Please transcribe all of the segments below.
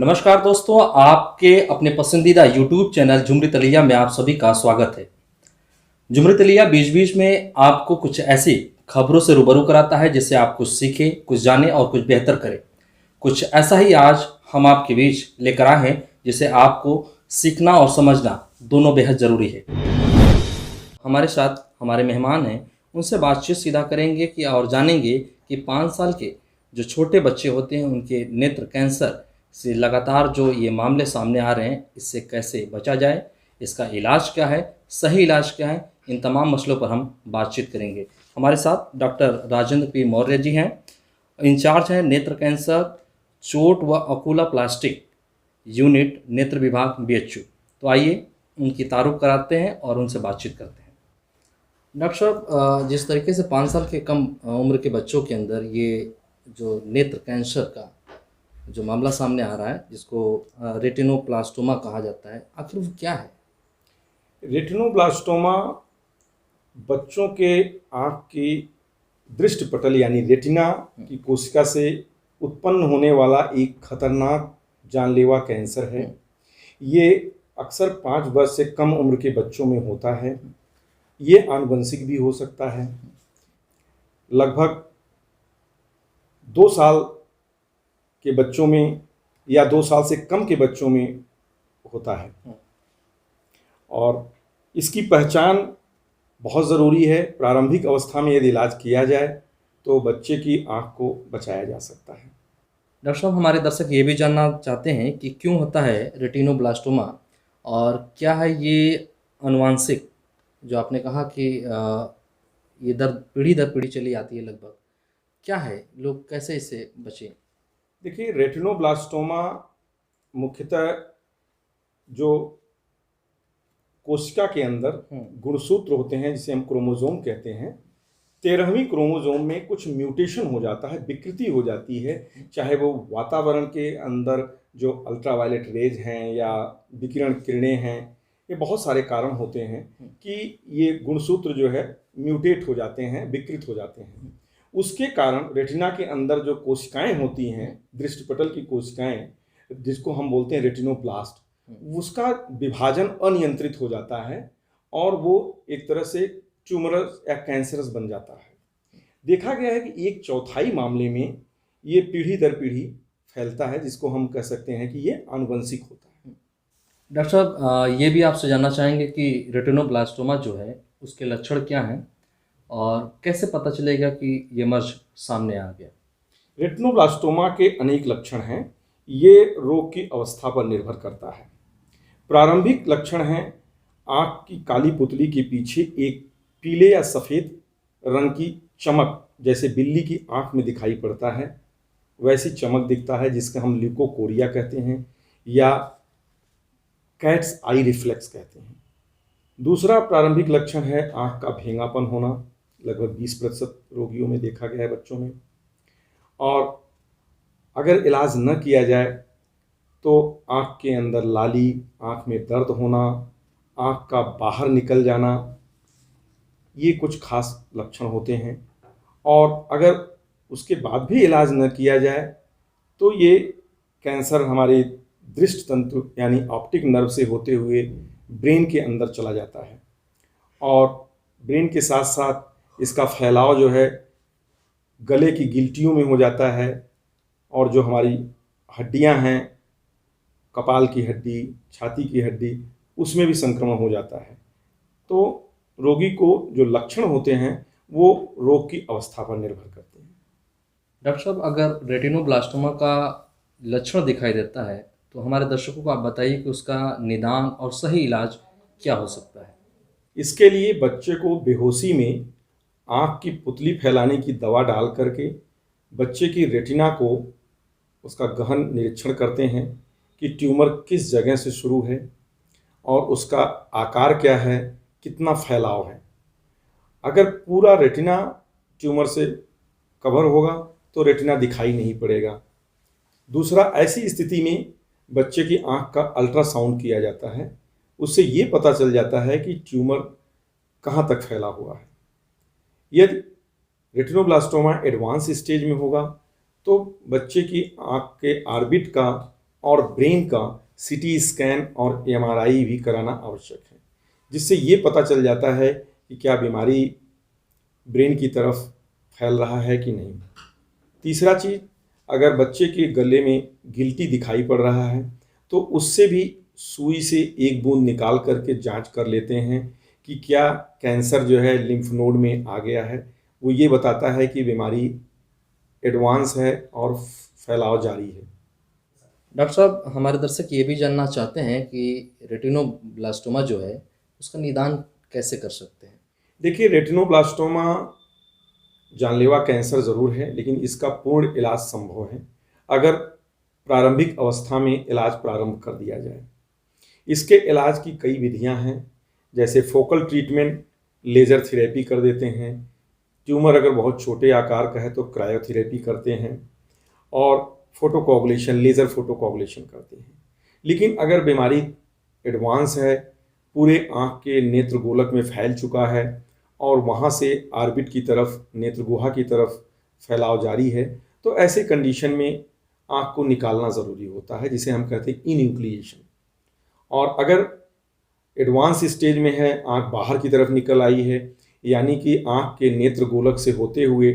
नमस्कार दोस्तों, आपके अपने पसंदीदा YouTube चैनल झुमरी तलिया में आप सभी का स्वागत है। झुमरी तलिया बीच बीच में आपको कुछ ऐसी खबरों से रूबरू कराता है जिससे आप कुछ सीखें, कुछ जानें और कुछ बेहतर करें। कुछ ऐसा ही आज हम आपके बीच लेकर आए हैं जिसे आपको सीखना और समझना दोनों बेहद ज़रूरी है। हमारे साथ हमारे मेहमान हैं, उनसे बातचीत सीधा करेंगे कि और जानेंगे कि 5 साल के जो छोटे बच्चे होते हैं उनके नेत्र कैंसर से लगातार जो ये मामले सामने आ रहे हैं, इससे कैसे बचा जाए, इसका इलाज क्या है, सही इलाज क्या है, इन तमाम मसलों पर हम बातचीत करेंगे। हमारे साथ डॉक्टर राजेंद्र पी मौर्य जी हैं, इंचार्ज हैं नेत्र कैंसर चोट व अकूला प्लास्टिक यूनिट नेत्र विभाग BHU। तो आइए उनकी तारुफ कराते हैं और उनसे बातचीत करते हैं। डॉक्टर साहब, जिस तरीके से 5 साल के कम उम्र के बच्चों के अंदर ये जो नेत्र कैंसर का जो मामला सामने आ रहा है, जिसको रेटिनोप्लास्टोमा कहा जाता है, आखिर वो क्या है? रेटिनोब्लास्टोमा बच्चों के आँख की दृष्टिपटल यानी रेटिना की कोशिका से उत्पन्न होने वाला एक खतरनाक जानलेवा कैंसर है। ये अक्सर 5 वर्ष से कम उम्र के बच्चों में होता है। ये आनुवंशिक भी हो सकता है। लगभग 2 साल के बच्चों में या 2 साल से कम के बच्चों में होता है और इसकी पहचान बहुत ज़रूरी है। प्रारंभिक अवस्था में यदि इलाज किया जाए तो बच्चे की आँख को बचाया जा सकता है। डॉक्टर साहब, हमारे दर्शक ये भी जानना चाहते हैं कि क्यों होता है रेटिनोब्लास्टोमा और क्या है ये आनुवांशिक, जो आपने कहा कि ये दर पीढ़ी चली आती है लगभग, क्या है, लोग कैसे इससे बचें? देखिए, रेटिनोब्लास्टोमा मुख्यतः जो कोशिका के अंदर गुणसूत्र होते हैं जिसे हम क्रोमोसोम कहते हैं, 13वीं क्रोमोसोम में कुछ म्यूटेशन हो जाता है, विकृति हो जाती है। चाहे वो वातावरण के अंदर जो अल्ट्रावायलेट रेज हैं या विकिरण किरणें हैं, ये बहुत सारे कारण होते हैं कि ये गुणसूत्र जो है म्यूटेट हो जाते हैं, विकृत हो जाते हैं। उसके कारण रेटिना के अंदर जो कोशिकाएं होती हैं, दृष्टिपटल की कोशिकाएं, जिसको हम बोलते हैं रेटिनोप्लास्ट, उसका विभाजन अनियंत्रित हो जाता है और वो एक तरह से ट्यूमरस या कैंसरस बन जाता है। देखा गया है कि 1/4 मामले में ये पीढ़ी दर पीढ़ी फैलता है, जिसको हम कह सकते हैं कि ये आनुवंशिक होता है। डॉक्टर साहब, ये भी आपसे जानना चाहेंगे कि रेटिनोब्लास्टोमा जो है उसके लक्षण क्या हैं और कैसे पता चलेगा कि ये मर्ज सामने आ गया? रेटिनोब्लास्टोमा के अनेक लक्षण हैं। ये रोग की अवस्था पर निर्भर करता है। प्रारंभिक लक्षण हैं आँख की काली पुतली के पीछे एक पीले या सफ़ेद रंग की चमक, जैसे बिल्ली की आँख में दिखाई पड़ता है वैसी चमक दिखता है, जिसका हम ल्यूकोकोरिया कहते हैं या कैट्स आई रिफ्लेक्स कहते हैं। दूसरा प्रारंभिक लक्षण है आँख का भेंगापन होना, लगभग 20% रोगियों में देखा गया है, बच्चों में। और अगर इलाज न किया जाए तो आँख के अंदर लाली, आँख में दर्द होना, आँख का बाहर निकल जाना, ये कुछ खास लक्षण होते हैं। और अगर उसके बाद भी इलाज न किया जाए तो ये कैंसर हमारे दृष्टि तंतु यानी ऑप्टिक नर्व से होते हुए ब्रेन के अंदर चला जाता है और ब्रेन के साथ साथ इसका फैलाव जो है गले की गिल्टियों में हो जाता है और जो हमारी हड्डियां हैं, कपाल की हड्डी, छाती की हड्डी, उसमें भी संक्रमण हो जाता है। तो रोगी को जो लक्षण होते हैं वो रोग की अवस्था पर निर्भर करते हैं। डॉक्टर साहब, अगर रेटिनोब्लास्टोमा का लक्षण दिखाई देता है तो हमारे दर्शकों को आप बताइए कि उसका निदान और सही इलाज क्या हो सकता है? इसके लिए बच्चे को बेहोशी में आँख की पुतली फैलाने की दवा डाल करके बच्चे की रेटिना को उसका गहन निरीक्षण करते हैं कि ट्यूमर किस जगह से शुरू है और उसका आकार क्या है, कितना फैलाव है। अगर पूरा रेटिना ट्यूमर से कवर होगा तो रेटिना दिखाई नहीं पड़ेगा। दूसरा, ऐसी स्थिति में बच्चे की आँख का अल्ट्रासाउंड किया जाता है। उससे ये पता चल जाता है कि ट्यूमर कहाँ तक फैला हुआ है। यदि रेटिनोब्लास्टोमा एडवांस स्टेज में होगा तो बच्चे की आँख के ऑर्बिट का और ब्रेन का सीटी स्कैन और एमआरआई भी कराना आवश्यक है, जिससे ये पता चल जाता है कि क्या बीमारी ब्रेन की तरफ फैल रहा है कि नहीं। तीसरा चीज़, अगर बच्चे के गले में गिल्टी दिखाई पड़ रहा है तो उससे भी सुई से एक बूंद निकाल करके जांच कर लेते हैं कि क्या कैंसर जो है लिम्फ नोड में आ गया है। वो ये बताता है कि बीमारी एडवांस है और फैलाव जारी है। डॉक्टर साहब, हमारे दर्शक ये भी जानना चाहते हैं कि रेटिनोब्लास्टोमा जो है उसका निदान कैसे कर सकते हैं। देखिए, रेटिनोब्लास्टोमा जानलेवा कैंसर ज़रूर है, लेकिन इसका पूर्ण इलाज संभव है अगर प्रारंभिक अवस्था में इलाज प्रारंभ कर दिया जाए। इसके इलाज की कई विधियां हैं, जैसे फोकल ट्रीटमेंट, लेज़र थेरेपी कर देते हैं। ट्यूमर अगर बहुत छोटे आकार का है तो क्रायोथेरेपी करते हैं और फोटोकोगुलेशन, लेज़र फोटोकोगुलेशन करते हैं। लेकिन अगर बीमारी एडवांस है, पूरे आँख के नेत्र गोलक में फैल चुका है और वहाँ से ऑर्बिट की तरफ, नेत्र गुहा की तरफ फैलाव जारी है, तो ऐसे कंडीशन में आँख को निकालना ज़रूरी होता है, जिसे हम कहते हैं इन्यूक्लिएशन। और अगर एडवांस स्टेज में है, आँख बाहर की तरफ निकल आई है, यानी कि आँख के नेत्र गोलक से होते हुए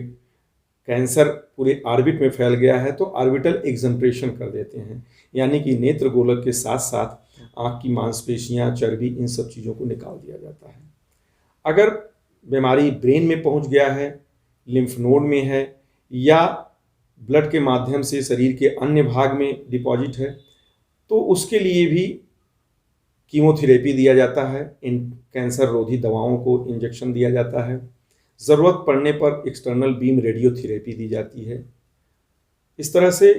कैंसर पूरे ऑर्बिट में फैल गया है, तो ऑर्बिटल एक्संट्रेशन कर देते हैं, यानी कि नेत्र गोलक के साथ साथ आँख की मांसपेशियाँ, चर्बी, इन सब चीज़ों को निकाल दिया जाता है। अगर बीमारी ब्रेन में पहुंच गया है, लिम्फ नोड में है या ब्लड के माध्यम से शरीर के अन्य भाग में डिपॉजिट है, तो उसके लिए भी कीमोथेरेपी दिया जाता है। इन कैंसर रोधी दवाओं को इंजेक्शन दिया जाता है। ज़रूरत पड़ने पर एक्सटर्नल बीम रेडियोथेरेपी दी जाती है। इस तरह से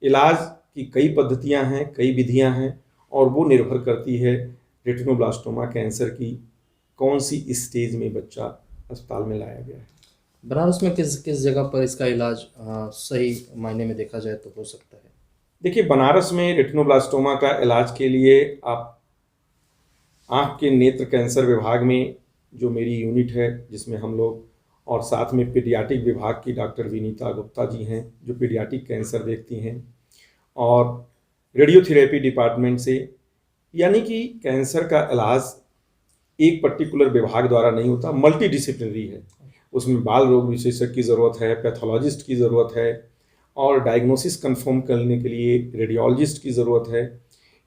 इलाज की कई पद्धतियां हैं, कई विधियां हैं, और वो निर्भर करती है रेटिनोब्लास्टोमा कैंसर की कौन सी स्टेज में बच्चा अस्पताल में लाया गया है। बनारस में किस किस जगह पर इसका इलाज सही मायने में देखा जाए तो हो सकता है। देखिए, बनारस में रेटिनोब्लास्टोमा का इलाज के लिए आप आँख के नेत्र कैंसर विभाग में जो मेरी यूनिट है, जिसमें हम लोग और साथ में पीडियाट्रिक विभाग की डॉक्टर विनीता गुप्ता जी हैं जो पीडियाट्रिक कैंसर देखती हैं, और रेडियोथेरेपी डिपार्टमेंट से, यानी कि कैंसर का इलाज एक पर्टिकुलर विभाग द्वारा नहीं होता, मल्टी डिसिप्लिनरी है। उसमें बाल रोग विशेषज्ञ की ज़रूरत है, पैथोलॉजिस्ट की ज़रूरत है, और डायग्नोसिस कंफर्म करने के लिए रेडियोलॉजिस्ट की ज़रूरत है।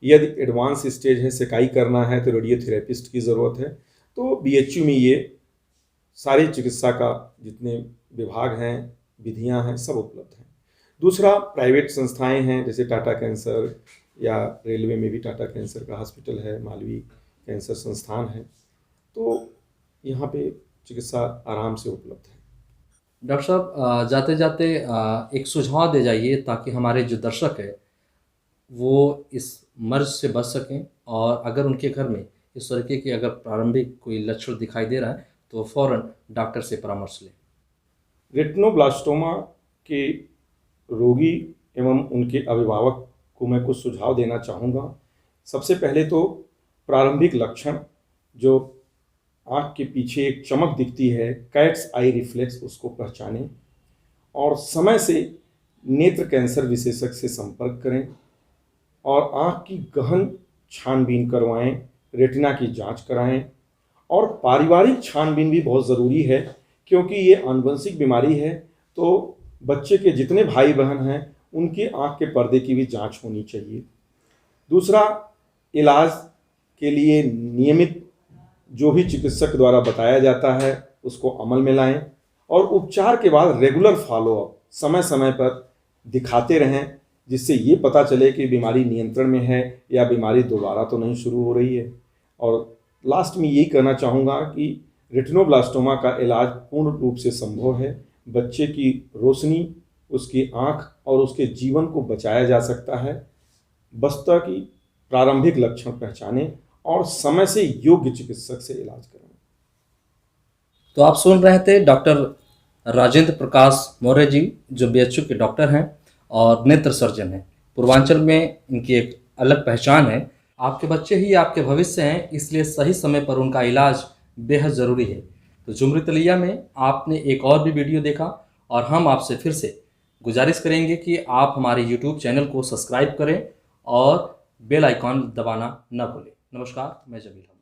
यदि एडवांस स्टेज है, सेकाई करना है, तो रेडियोथेरेपिस्ट की ज़रूरत है। तो बीएचयू में ये सारी चिकित्सा का जितने विभाग हैं, विधियां हैं, सब उपलब्ध हैं। दूसरा, प्राइवेट संस्थाएं हैं, जैसे टाटा कैंसर, या रेलवे में भी टाटा कैंसर का हॉस्पिटल है, मालवी कैंसर संस्थान है, तो यहाँ पे चिकित्सा आराम से उपलब्ध है। डॉक्टर साहब, जाते जाते एक सुझाव दे जाइए ताकि हमारे जो दर्शक है वो इस मर्ज से बच सकें, और अगर उनके घर में इस तरीके की अगर प्रारंभिक कोई लक्षण दिखाई दे रहा है तो वो फ़ौरन डॉक्टर से परामर्श लें। रेटिनोब्लास्टोमा के रोगी एवं उनके अभिभावक को मैं कुछ सुझाव देना चाहूँगा। सबसे पहले तो प्रारंभिक लक्षण, जो आँख के पीछे एक चमक दिखती है, कैट्स आई रिफ्लेक्स, उसको पहचानें और समय से नेत्र कैंसर विशेषज्ञ से संपर्क करें और आँख की गहन छानबीन करवाएं, रेटिना की जांच कराएं, और पारिवारिक छानबीन भी बहुत ज़रूरी है, क्योंकि ये आनुवंशिक बीमारी है, तो बच्चे के जितने भाई बहन हैं उनकी आँख के पर्दे की भी जांच होनी चाहिए। दूसरा, इलाज के लिए नियमित जो भी चिकित्सक द्वारा बताया जाता है उसको अमल में लाएं, और उपचार के बाद रेगुलर फॉलोअप समय समय पर दिखाते रहें, जिससे ये पता चले कि बीमारी नियंत्रण में है या बीमारी दोबारा तो नहीं शुरू हो रही है। और लास्ट में यही कहना चाहूँगा कि रेटिनोब्लास्टोमा का इलाज पूर्ण रूप से संभव है। बच्चे की रोशनी, उसकी आँख और उसके जीवन को बचाया जा सकता है। बस्ता की प्रारंभिक लक्षण पहचानें और समय से योग्य चिकित्सक से इलाज कराएं। तो आप सुन रहे थे डॉक्टर राजेंद्र प्रकाश मौर्य जी, जो बीएचयू के डॉक्टर हैं और नेत्र सर्जन हैं। पूर्वांचल में इनकी एक अलग पहचान है। आपके बच्चे ही आपके भविष्य हैं, इसलिए सही समय पर उनका इलाज बेहद ज़रूरी है। तो झुमरी तलिया में आपने एक और भी वीडियो देखा, और हम आपसे फिर से गुजारिश करेंगे कि आप हमारे यूट्यूब चैनल को सब्सक्राइब करें और बेल आइकॉन दबाना न भूलें। नमस्कार, मैं जमील।